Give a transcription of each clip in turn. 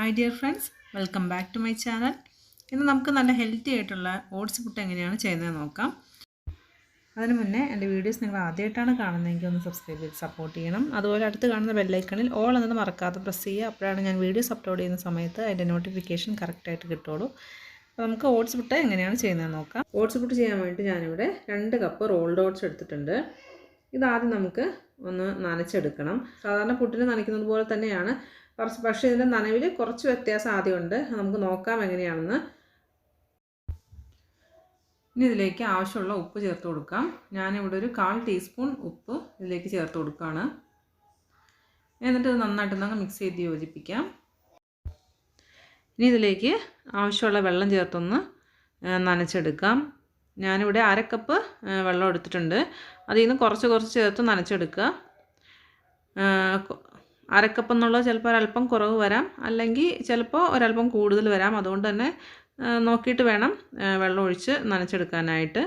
Hi dear friends, welcome back to my channel. ഇന്ന് നമുക്ക് നല്ല ഹെൽത്തി ആയിട്ടുള്ള ഓട്സ് പുട്ട് എങ്ങനെയാണ് ചെയ്യുന്നത് നോക്കാം. അതിനു മുന്നേ എൻ്റെ വീഡിയോസ് നിങ്ങൾ ആദ്യമായിട്ടാണ് കാണുന്നതെങ്കിൽ ഒന്ന് സബ്സ്ക്രൈബ് ചെയ്ത് സപ്പോർട്ട് ചെയ്യണം. അതുപോലെ അടുത്ത് കാണുന്ന ബെൽ ഐക്കണിൽ ഓൾ എന്നത് മറക്കാതെ പ്രസ് ചെയ്യുക. അപ്പോഴാണ് ഞാൻ വീഡിയോസ് അപ്ലോഡ് ചെയ്യുന്ന സമയത്ത് അതിൻ്റെ നോട്ടിഫിക്കേഷൻ കറക്റ്റായിട്ട് കിട്ടുള്ളൂ. അപ്പോൾ നമുക്ക് ഓട്സ് പുട്ട് എങ്ങനെയാണ് ചെയ്യുന്നത് നോക്കാം. ഓട്സ് പുട്ട് ചെയ്യാൻ വേണ്ടി ഞാനിവിടെ 2 കപ്പ് റോൾഡ് ഓട്സ് എടുത്തിട്ടുണ്ട്. ഇതാദ്യം നമുക്ക് ഒന്ന് നനച്ചെടുക്കണം. സാധാരണ പുട്ടിന് നനയ്ക്കുന്നത് പോലെ തന്നെയാണ്, പക്ഷേ ഇതിൻ്റെ നനവിൽ കുറച്ച് വ്യത്യാസം ആദ്യമുണ്ട്. നമുക്ക് നോക്കാം എങ്ങനെയാണെന്ന്. ഇനി ഇതിലേക്ക് ആവശ്യമുള്ള ഉപ്പ് ചേർത്ത് കൊടുക്കാം. ഞാനിവിടെ ഒരു 1/4 ടീസ്പൂൺ ഉപ്പ് ഇതിലേക്ക് ചേർത്ത് കൊടുക്കുകയാണ്. എന്നിട്ട് ഇത് നന്നായിട്ടൊന്ന് മിക്സ് ചെയ്ത് യോജിപ്പിക്കാം. ഇനി ഇതിലേക്ക് ആവശ്യമുള്ള വെള്ളം ചേർത്തൊന്ന് നനച്ചെടുക്കാം. ഞാനിവിടെ 1/2 കപ്പ് വെള്ളം എടുത്തിട്ടുണ്ട്. അതിൽ നിന്ന് കുറച്ച് ചേർത്ത് നനച്ചെടുക്കുക. 1/2 കപ്പ് എന്നുള്ളത് ചിലപ്പോൾ ഒരല്പം കുറവ് വരാം, അല്ലെങ്കിൽ ചിലപ്പോൾ ഒരല്പം കൂടുതൽ വരാം. അതുകൊണ്ട് തന്നെ നോക്കിയിട്ട് വേണം വെള്ളം ഒഴിച്ച് നനച്ചെടുക്കാനായിട്ട്.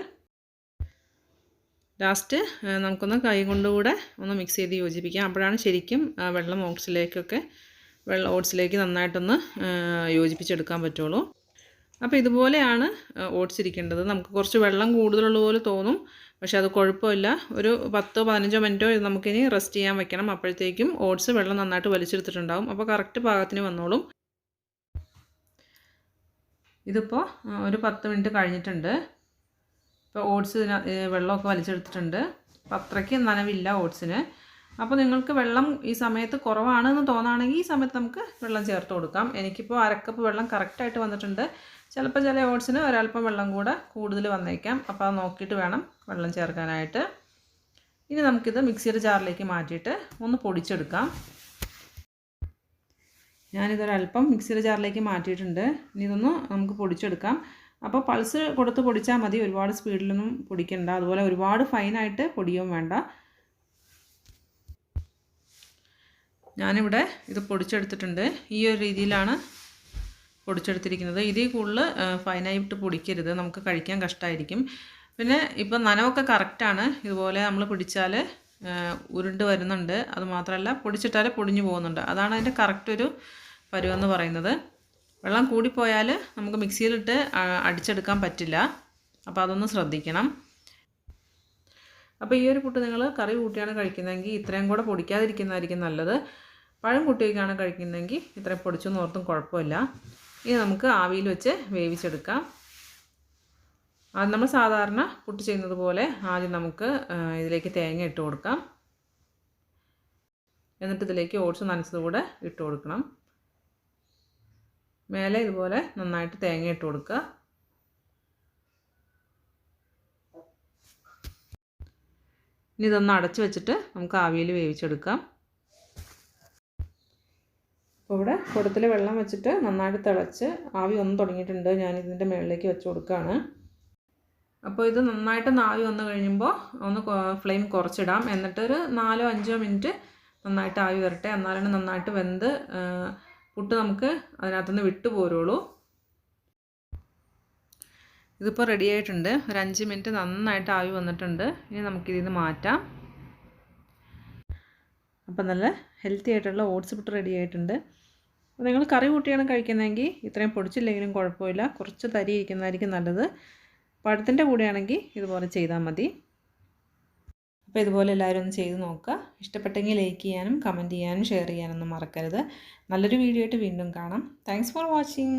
ലാസ്റ്റ് നമുക്കൊന്ന് കൈ കൊണ്ടുകൂടെ ഒന്ന് മിക്സ് ചെയ്ത് യോജിപ്പിക്കാം. അപ്പോഴാണ് ശരിക്കും വെള്ളം ഓട്സിലേക്ക് നന്നായിട്ടൊന്ന് യോജിപ്പിച്ചെടുക്കാൻ പറ്റുള്ളൂ. അപ്പോൾ ഇതുപോലെയാണ് ഓട്സ് ഇരിക്കേണ്ടത്. നമുക്ക് കുറച്ച് വെള്ളം കൂടുതലുള്ള പോലെ തോന്നും, പക്ഷേ അത് കുഴപ്പമില്ല. ഒരു 10-15 മിനിറ്റോ ഇത് നമുക്കിനി റെസ്റ്റ് ചെയ്യാൻ വെക്കണം. അപ്പോഴത്തേക്കും ഓട്സ് വെള്ളം നന്നായിട്ട് വലിച്ചെടുത്തിട്ടുണ്ടാവും. അപ്പോൾ കറക്റ്റ് പാകത്തിന് വന്നോളും. ഇതിപ്പോൾ ഒരു 10 മിനിറ്റ് കഴിഞ്ഞിട്ടുണ്ട്. ഇപ്പോൾ ഓട്സ് വെള്ളമൊക്കെ വലിച്ചെടുത്തിട്ടുണ്ട്. അപ്പോൾ അത്രയ്ക്ക് നനവില്ല ഓട്സിന്. അപ്പോൾ നിങ്ങൾക്ക് വെള്ളം ഈ സമയത്ത് കുറവാണെന്ന് തോന്നുകയാണെങ്കിൽ ഈ സമയത്ത് നമുക്ക് വെള്ളം ചേർത്ത് കൊടുക്കാം. എനിക്കിപ്പോൾ 1/2 കപ്പ് വെള്ളം കറക്റ്റായിട്ട് വന്നിട്ടുണ്ട്. ചിലപ്പോൾ ചില ഓട്സിന് ഒരല്പം വെള്ളം കൂടെ കൂടുതൽ വന്നേക്കാം. അപ്പോൾ അത് നോക്കിയിട്ട് വേണം വെള്ളം ചേർക്കാനായിട്ട്. ഇനി നമുക്കിത് മിക്സിയുടെ ജാറിലേക്ക് മാറ്റിയിട്ട് ഒന്ന് പൊടിച്ചെടുക്കാം. ഞാനിതൊരല്പം മിക്സിയുടെ ജാറിലേക്ക് മാറ്റിയിട്ടുണ്ട്. ഇനി ഇതൊന്ന് നമുക്ക് പൊടിച്ചെടുക്കാം. അപ്പോൾ പൾസ് കൊടുത്ത് പൊടിച്ചാൽ മതി, ഒരുപാട് സ്പീഡിലൊന്നും പൊടിക്കണ്ട. അതുപോലെ ഒരുപാട് ഫൈനായിട്ട് പൊടിയും വേണ്ട. ഞാനിവിടെ ഇത് പൊടിച്ചെടുത്തിട്ടുണ്ട്. ഈ ഒരു രീതിയിലാണ് പൊടിച്ചെടുത്തിരിക്കുന്നത്. ഇതിൽ കൂടുതൽ ഫൈനായിട്ട് പൊടിക്കരുത്, നമുക്ക് കഴിക്കാൻ കഷ്ടമായിരിക്കും. പിന്നെ ഇപ്പം നനവൊക്കെ കറക്റ്റാണ്. ഇതുപോലെ നമ്മൾ പിടിച്ചാൽ ഉരുണ്ട് വരുന്നുണ്ട്. അതുമാത്രമല്ല പൊടിച്ചിട്ടാൽ പൊടിഞ്ഞു പോകുന്നുണ്ട്. അതാണ് അതിൻ്റെ കറക്റ്റ് ഒരു പരുവെന്ന് പറയുന്നത്. വെള്ളം കൂടിപ്പോയാൽ നമുക്ക് മിക്സിയിലിട്ട് അടിച്ചെടുക്കാൻ പറ്റില്ല. അപ്പോൾ അതൊന്ന് ശ്രദ്ധിക്കണം. അപ്പോൾ ഈ ഒരു പുട്ട് നിങ്ങൾ കറി കൂട്ടിയാണ് കഴിക്കുന്നതെങ്കിൽ ഇത്രയും കൂടെ പൊടിക്കാതിരിക്കുന്നതായിരിക്കും നല്ലത്. പഴം കൂട്ടിയൊക്കെയാണ് കഴിക്കുന്നതെങ്കിൽ ഇത്രയും പൊടിച്ചൊന്നും ഓർത്തും കുഴപ്പമില്ല. ഇനി നമുക്ക് ആവിയിൽ വെച്ച് വേവിച്ചെടുക്കാം. അത് നമ്മൾ സാധാരണ പുട്ട് ചെയ്യുന്നത് പോലെ ആദ്യം നമുക്ക് ഇതിലേക്ക് തേങ്ങ ഇട്ട് കൊടുക്കാം. എന്നിട്ട് ഇതിലേക്ക് ഓട്സ് നനച്ചതുകൂടെ ഇട്ട് കൊടുക്കണം. മേലെ ഇതുപോലെ നന്നായിട്ട് തേങ്ങ ഇട്ട് കൊടുക്കുക. ഇനി ഇതൊന്ന് അടച്ച് വെച്ചിട്ട് നമുക്ക് ആവിയിൽ വേവിച്ചെടുക്കാം. അപ്പോൾ ഇവിടെ കുടത്തിൽ വെള്ളം വെച്ചിട്ട് നന്നായിട്ട് തിളച്ച് ആവി ഒന്ന് തുടങ്ങിയിട്ടുണ്ട്. ഞാനിതിൻ്റെ മുകളിലേക്ക് വെച്ച് കൊടുക്കുകയാണ്. അപ്പോൾ ഇത് നന്നായിട്ട് ആവി വന്നു കഴിയുമ്പോൾ ഒന്ന് ഫ്ലെയിം കുറച്ചിടാം. എന്നിട്ടൊരു 4-5 മിനിറ്റ് നന്നായിട്ട് ആവി വരട്ടെ. എന്നാലാണ് നന്നായിട്ട് വെന്ത് പുട്ട് നമുക്ക് അതിനകത്തുനിന്ന് വിട്ടു പോരുള്ളൂ. ഇതിപ്പോൾ റെഡി ആയിട്ടുണ്ട്. ഒരു 5 മിനിറ്റ് നന്നായിട്ട് ആവി വന്നിട്ടുണ്ട്. ഇനി നമുക്കിതിൽ നിന്ന് മാറ്റാം. അപ്പം നല്ല ഹെൽത്തി ആയിട്ടുള്ള ഓട്സ് പുട്ട് റെഡി ആയിട്ടുണ്ട്. അപ്പോൾ നിങ്ങൾ കറി കൂട്ടിയാണ് കഴിക്കുന്നതെങ്കിൽ ഇത്രയും പൊടിച്ചില്ലെങ്കിലും കുഴപ്പമില്ല, കുറച്ച് തരി ഇരിക്കുന്നതായിരിക്കും നല്ലത്. പഴത്തിൻ്റെ കൂടെയാണെങ്കിൽ ഇതുപോലെ ചെയ്താൽ മതി. അപ്പോൾ ഇതുപോലെ എല്ലാവരും ഒന്ന് ചെയ്ത് നോക്കുക. ഇഷ്ടപ്പെട്ടെങ്കിൽ ലൈക്ക് ചെയ്യാനും കമൻറ്റ് ചെയ്യാനും ഷെയർ ചെയ്യാനൊന്നും മറക്കരുത്. നല്ലൊരു വീഡിയോ ആയിട്ട് വീണ്ടും കാണാം. Thanks for watching.